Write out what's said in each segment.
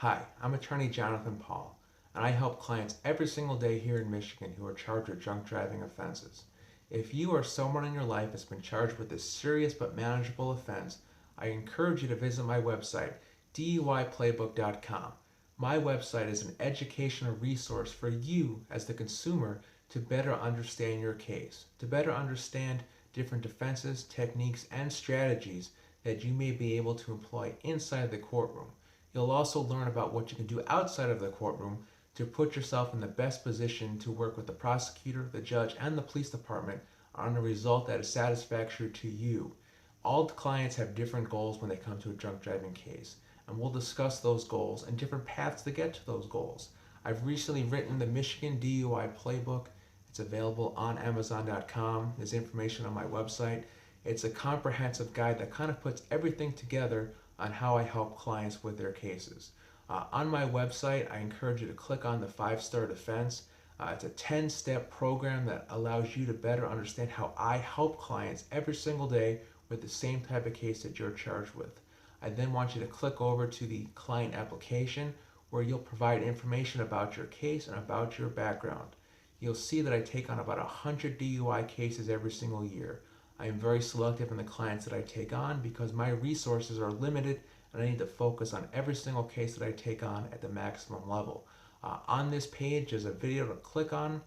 Hi, I'm attorney Jonathan Paul, and I help clients every single day here in Michigan who are charged with drunk driving offenses. If you or someone in your life has been charged with a serious but manageable offense, I encourage you to visit my website, DUIPlaybook.com. My website is an educational resource for you as the consumer to better understand your case, to better understand different defenses, techniques, and strategies that you may be able to employ inside the courtroom. You'll also learn about what you can do outside of the courtroom to put yourself in the best position to work with the prosecutor, the judge, and the police department on a result that is satisfactory to you. All the clients have different goals when they come to a drunk driving case, and we'll discuss those goals and different paths to get to those goals. I've recently written the Michigan DUI Playbook. It's available on Amazon.com. There's information on my website. It's a comprehensive guide that kind of puts everything together on how I help clients with their cases. On my website, I encourage you to click on the 5-star defense. It's a 10-step program that allows you to better understand how I help clients every single day with the same type of case that you're charged with. I then want you to click over to the client application where you'll provide information about your case and about your background. You'll see that I take on about 100 DUI cases every single year. I am very selective in the clients that I take on because my resources are limited and I need to focus on every single case that I take on at the maximum level. On this page, there's a video to click on.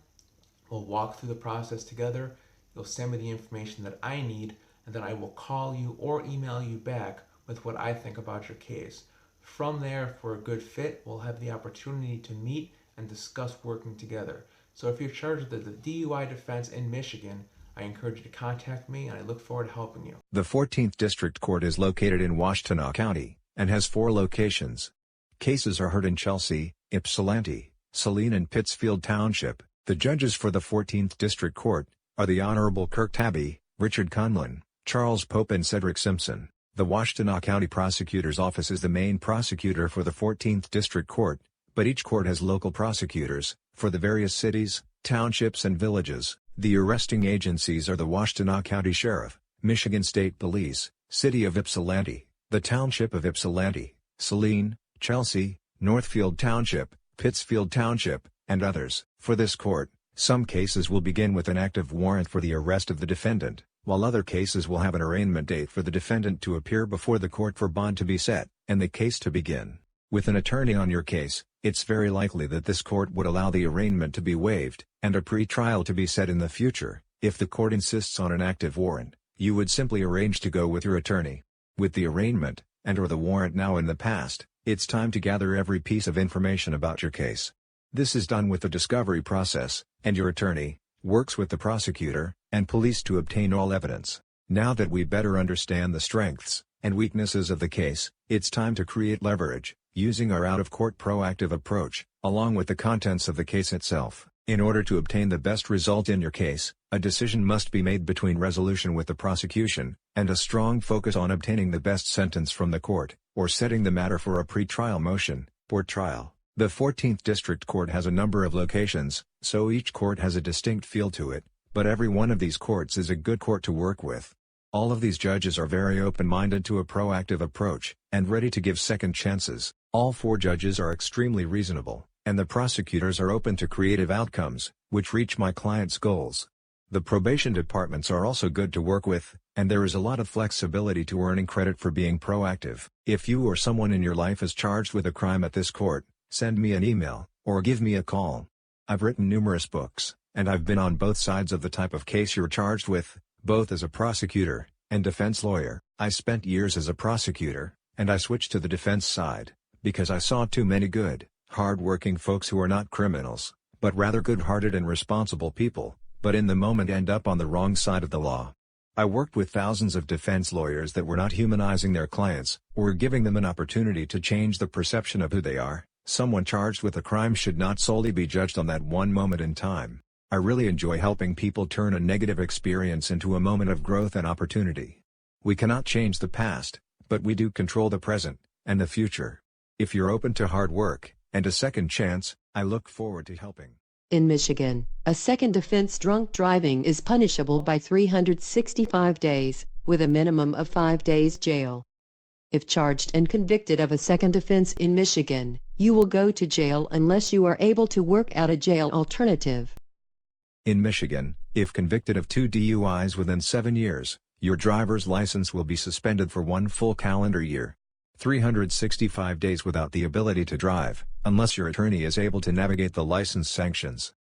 We'll walk through the process together. You'll send me the information that I need, and then I will call you or email you back with what I think about your case. From there, if we're a good fit, we'll have the opportunity to meet and discuss working together. So if you're charged with the DUI defense in Michigan, I encourage you to contact me, and I look forward to helping you. The 14th District Court is located in Washtenaw County, and has 4 locations. Cases are heard in Chelsea, Ypsilanti, Saline and Pittsfield Township. The judges for the 14th District Court are the Honorable Kirk Tabbey, Richard Conlin, Charles Pope and Cedric Simpson. The Washtenaw County Prosecutor's Office is the main prosecutor for the 14th District Court, but each court has local prosecutors for the various cities, townships and villages. The arresting agencies are the Washtenaw County Sheriff, Michigan State Police, City of Ypsilanti, the Township of Ypsilanti, Saline, Chelsea, Northfield Township, Pittsfield Township, and others. For this court, some cases will begin with an active warrant for the arrest of the defendant, while other cases will have an arraignment date for the defendant to appear before the court for bond to be set, and the case to begin. With an attorney on your case, it's very likely that this court would allow the arraignment to be waived, and a pre-trial to be set in the future. If the court insists on an active warrant, you would simply arrange to go with your attorney. With the arraignment, and/or the warrant now in the past, it's time to gather every piece of information about your case. This is done with the discovery process, and your attorney works with the prosecutor and police to obtain all evidence. Now that we better understand the strengths and weaknesses of the case, it's time to create leverage, using our out-of-court proactive approach, along with the contents of the case itself. In order to obtain the best result in your case, a decision must be made between resolution with the prosecution, and a strong focus on obtaining the best sentence from the court, or setting the matter for a pre-trial motion, or trial. The 14th District Court has a number of locations, so each court has a distinct feel to it, but every one of these courts is a good court to work with. All of these judges are very open-minded to a proactive approach, and ready to give second chances. All 4 judges are extremely reasonable, and the prosecutors are open to creative outcomes, which reach my client's goals. The probation departments are also good to work with, and there is a lot of flexibility to earning credit for being proactive. If you or someone in your life is charged with a crime at this court, send me an email, or give me a call. I've written numerous books, and I've been on both sides of the type of case you're charged with, both as a prosecutor and defense lawyer. I spent years as a prosecutor, and I switched to the defense side, because I saw too many good, hard-working folks who are not criminals, but rather good-hearted and responsible people, but in the moment end up on the wrong side of the law. I worked with thousands of defense lawyers that were not humanizing their clients, or giving them an opportunity to change the perception of who they are. Someone charged with a crime should not solely be judged on that one moment in time. I really enjoy helping people turn a negative experience into a moment of growth and opportunity. We cannot change the past, but we do control the present, and the future. If you're open to hard work, and a second chance, I look forward to helping. In Michigan, a second offense drunk driving is punishable by 365 days, with a minimum of 5 days jail. If charged and convicted of a second offense in Michigan, You will go to jail unless you are able to work out a jail alternative. In Michigan, if convicted of 2 DUIs within 7 years, your driver's license will be suspended for 1 full calendar year. 365 days without the ability to drive, unless your attorney is able to navigate the license sanctions.